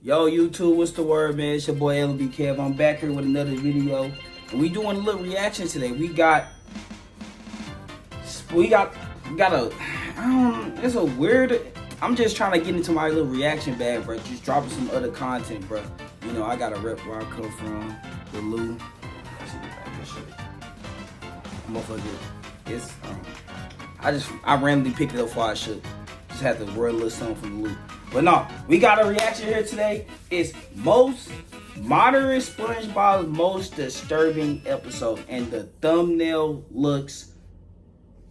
Yo YouTube, what's the word, man? It's your boy LB Kev. I'm back here with another video, and we doing a little reaction today. We got a it's a weird. I'm just trying to get into my little reaction bag, bro. Just dropping some other content, bro. You know, I got a rep where I come from, the Lou. Motherfucker, it's I randomly picked it up before I should. Just had to word a little something from the Lou. But no, we got a reaction here today. It's most moderate SpongeBob's most disturbing episode, and the thumbnail looks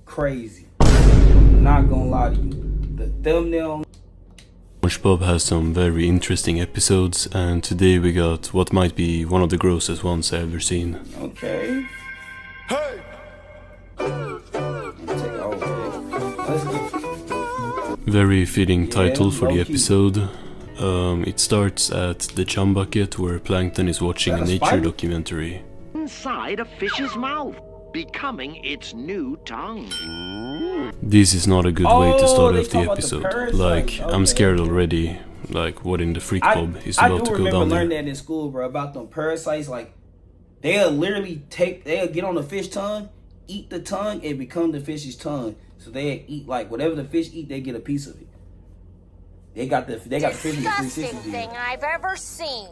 crazy. I'm not gonna lie to you. The thumbnail. SpongeBob has some very interesting episodes, and today we got what might be one of the grossest ones I've ever seen. Okay. Hey. Let's get. Very fitting title for the episode. It starts at the chum bucket where Plankton is watching a nature documentary. Inside a fish's mouth, becoming its new tongue. This is not a good way to start off the episode. Like, I'm scared already. Like, what in the freak pub is about to go down there. I remember learning that in school, bro, about them parasites. Like, they'll literally they'll get on the fish tongue, eat the tongue, and become the fish's tongue. So they eat, like, whatever the fish eat, they get a piece of it. They got the fish in the 360 thing I've ever seen.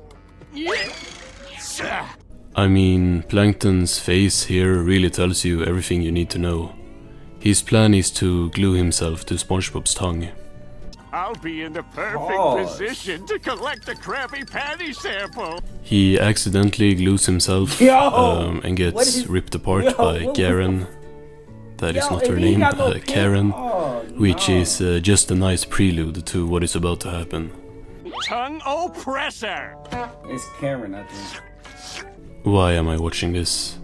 I mean, Plankton's face here really tells you everything you need to know. His plan is to glue himself to SpongeBob's tongue. I'll be in the perfect position to collect the Krabby Patty sample. He accidentally glues himself and gets ripped apart by Garen. That is not her name, Karen, which is just a nice prelude to what is about to happen. Tongue oppressor! It's Karen, I think. Why am I watching this?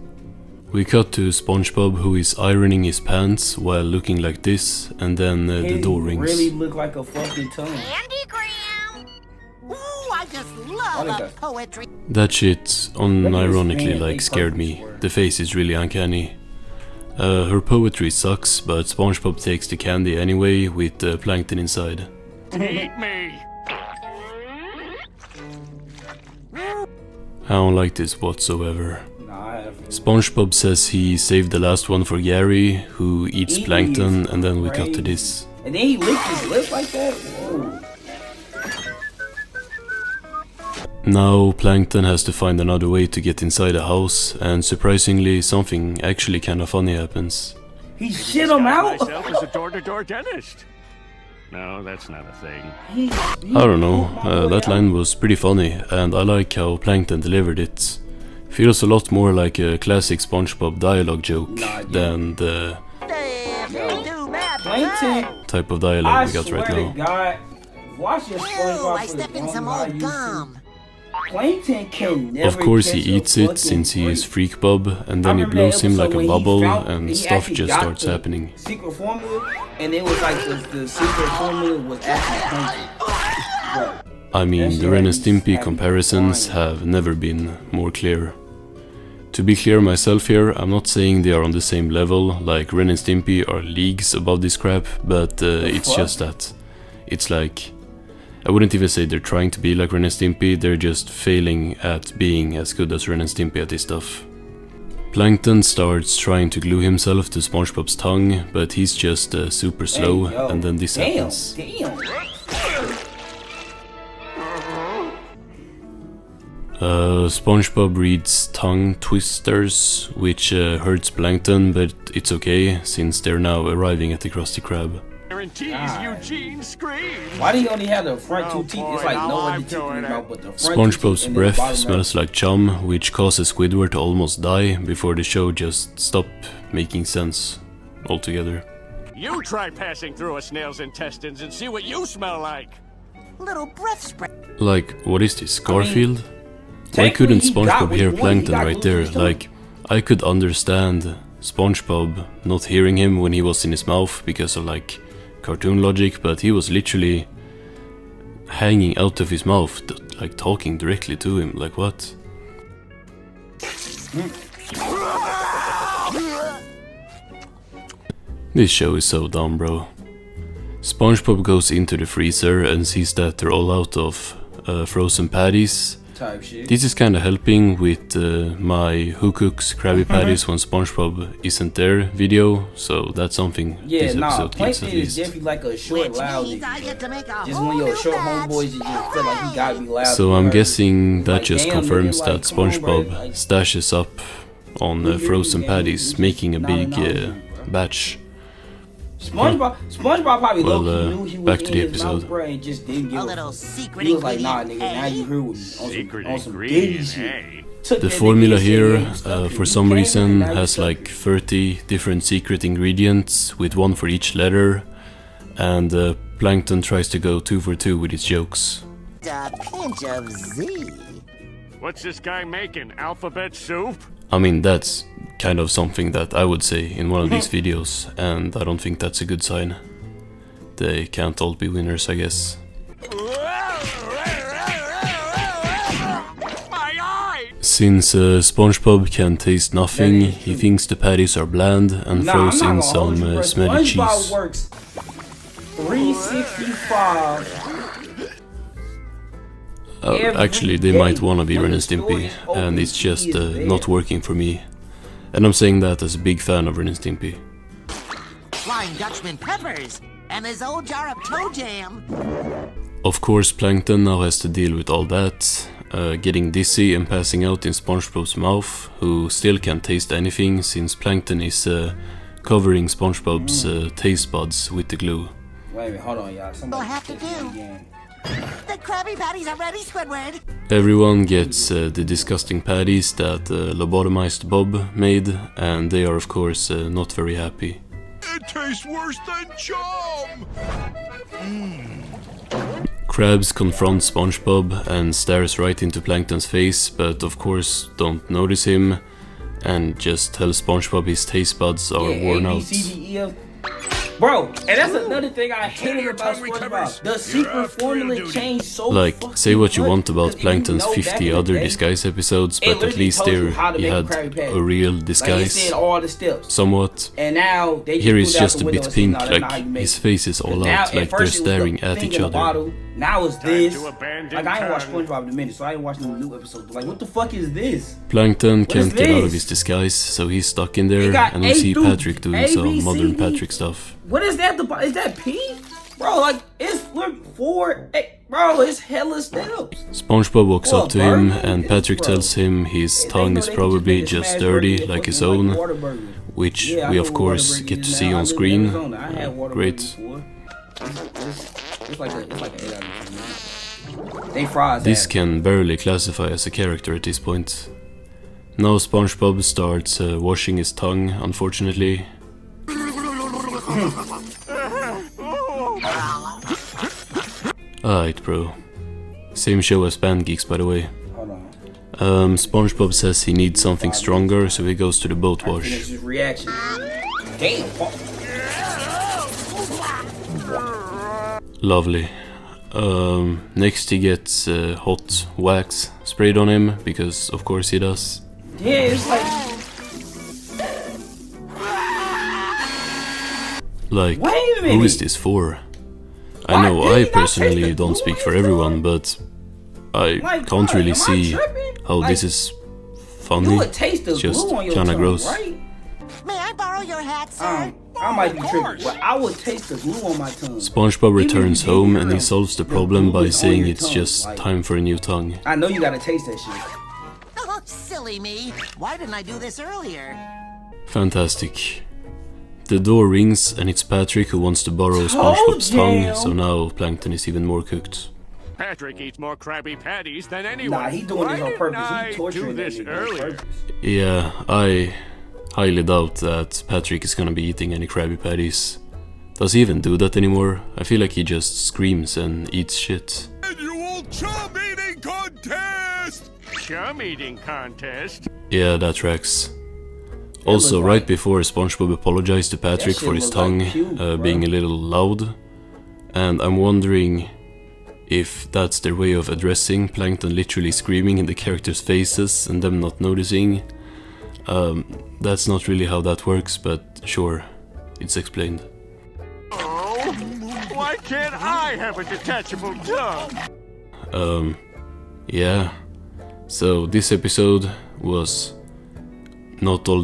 We cut to SpongeBob, who is ironing his pants while looking like this, and then the door rings. Really look like a fucking tongue. Andy Graham! Ooh, I just love a poetry. That shit unironically like scared me. The face is really uncanny. Her poetry sucks, but SpongeBob takes the candy anyway with Plankton inside. Eat me! I don't like this whatsoever. SpongeBob says he saved the last one for Gary, who eats Plankton, and then we cut to this. And then he licked his lips like that? Whoa. Now Plankton has to find another way to get inside a house, and surprisingly, something actually kind of funny happens. He shit him out? Myself as a door-to-door dentist. No, that's not a thing. I don't know, that line was pretty funny, and I like how Plankton delivered it. Feels a lot more like a classic SpongeBob dialogue joke than the type of dialogue we got right now. God, watch your SpongeBob. I stepped in some old gum. Plankton can never. Of course he eats it since he is Freak Bob, and then he blows him like a bubble and stuff just starts happening. Secret formula, and it was like the secret formula was actually Plankton. I mean, the Ren and Stimpy comparisons have never been more clear. To be clear myself here, I'm not saying they are on the same level, like Ren and Stimpy are leagues above this crap, but it's just that. It's like, I wouldn't even say they're trying to be like Ren and Stimpy, they're just failing at being as good as Ren and Stimpy at this stuff. Plankton starts trying to glue himself to SpongeBob's tongue, but he's just super slow, and then this happens. SpongeBob reads tongue twisters, which hurts Plankton, but it's okay, since they're now arriving at the Krusty Krab. Why do you only have the front two teeth? It's like no other teeth in the mouth but the front SpongeBob's two teeth breath smells like chum, which causes Squidward to almost die before the show just stopped making sense altogether. You try passing through a snail's intestines and see what you smell like. Little breath spray. Like, what is this, Garfield? Why couldn't SpongeBob hear Plankton right there? Like, I could understand SpongeBob not hearing him when he was in his mouth because of, like, cartoon logic, but he was literally hanging out of his mouth, like, talking directly to him. Like, what? This show is so dumb, bro. SpongeBob goes into the freezer and sees that they're all out of frozen patties. Type shit. This is kind of helping with my Who Cooks Krabby Patties when SpongeBob isn't there video, so that's something this episode gives at Plankton is least. definitely like a short, Which loud means I get to make nigga. a Just whole one of your new short batch. homeboys that just feel like he gotta be loud. So to I'm be guessing that Like, just damn, confirms nigga, that like, come on, bro, SpongeBob like- stashes up on frozen patties, making a big batch. SpongeBob probably Well, low-key knew he was back to in the his mouth, episode. bro, and just didn't give A a little fuck. secret He was like, ingredient, nah, nigga, now you eh? here with me Secret on some dirty ingredient, shit. eh? Took The that formula nigga here, and stuck it. for You some came reason, and now you has stuck like it. 30 different secret ingredients, with one for each letter, and Plankton tries to go 2 for 2 with his jokes. A pinch of Z. What's this guy making? Alphabet soup? I mean, that's kind of something that I would say in one of these videos, and I don't think that's a good sign. They can't all be winners, I guess. My eye! Since SpongeBob can taste nothing, he thinks the patties are bland and Nah, throws I'm in not gonna hold some you, bro. smelly SpongeBob cheese. works 365. Actually, they might wanna be Ren and Stimpy, and it's just not working for me. And I'm saying that as a big fan of Ren and Stimpy. Flying Dutchman peppers. And his old jar of toe jam. Of course, Plankton now has to deal with all that, getting dizzy and passing out in SpongeBob's mouth, who still can't taste anything since Plankton is covering SpongeBob's taste buds with the glue. Wait a minute, hold on, y'all. Somebody What I have to text me do? again. The Krabby Patties are ready, Squidward. Everyone gets the disgusting patties that lobotomized Bob made, and they are of course not very happy. It tastes worse than chum! Krabs confronts SpongeBob and stares right into Plankton's face, but of course don't notice him, and just tells SpongeBob his taste buds are worn A, B, out. C, D, E, F. Bro, and that's another thing I hated about SpongeBob. The secret formula changed so Like, fucking say what you much, want about because Plankton's even though back 50 in the other day, disguise episodes, it but at literally least told you there how to he make a had Krabby Patty. a real Like, it disguise, said all the steps. somewhat. And now they Here just he's pulled out just the a window bit and said, pink, "No, that's not how like you make his it." face is all Now, out, at like they're first it was the staring at thing each in the other. bottle. Now it's Time this. to abandon Like, I ain't watched tongue. SpongeBob in a minute, so I ain't watched the new episodes. But like, what the fuck is this? Plankton is can't get out of this? his disguise, so he's stuck in there, got and we A see through Patrick doing A, B, some C, modern D. Patrick stuff. What is that? Is that P? Bro, like, we're 4, 8. Bro, it's hella steps. SpongeBob walks Well, up to him, burger and is, Patrick bro. tells him his They tongue know is they can probably make a just smash dirty burger, like his fucking own, Whataburger. which Yeah, I we know of what course Whataburger get to is see now. I on live in screen. Arizona. I had Whataburger Great. before. It's like an 8 out of 10. They fries. This ass. can barely classify as a character at this point. Now SpongeBob starts washing his tongue, unfortunately. Alright, bro. Same show as Band Geeks, by the way. Hold on. SpongeBob says he needs something stronger, so he goes to the boat Finish wash. his reaction. Damn. Lovely. Next he gets hot wax sprayed on him, because of course he does. Yeah, it's like. Like, Wait a who is minute. this for? I Why know did I he not personally taste the don't blue speak on for his everyone, tongue? but I Like, can't why? really Am I see tripping? how Like, this is You funny. would taste the It's just glue on your kinda tongue, gross. right? May I borrow your hat, sir? I might be tripping, but I would taste the glue on my tongue. SpongeBob Even if returns you didn't home hear and he him, solves the the problem glue by is on saying your it's tongue, just like- time for a new tongue. I know you gotta taste that shit. Oh, silly me. Why didn't I do this earlier? Fantastic. The door rings and it's Patrick who wants to borrow Oh, SpongeBob's tongue, damn. so now Plankton is even more cooked. Patrick eats more Krabby Patties than anyone. Nah, he doing this Why on didn't purpose. I He torturing do that this nigga on earlier. purpose. Yeah, I highly doubt that Patrick is gonna be eating any Krabby Patties. Does he even do that anymore? I feel like he just screams and eats shit. Annual chum eating contest! Chum eating contest? Yeah, that tracks. Also, looked right like- before SpongeBob apologized to Patrick shit for his looked tongue like puke, bro. being a little loud, and I'm wondering if that's their way of addressing Plankton literally screaming in the characters' faces and them not noticing. That's not really how that works, but sure, it's explained. Oh, why can't I have a detachable tongue? Yeah. So this episode was not all that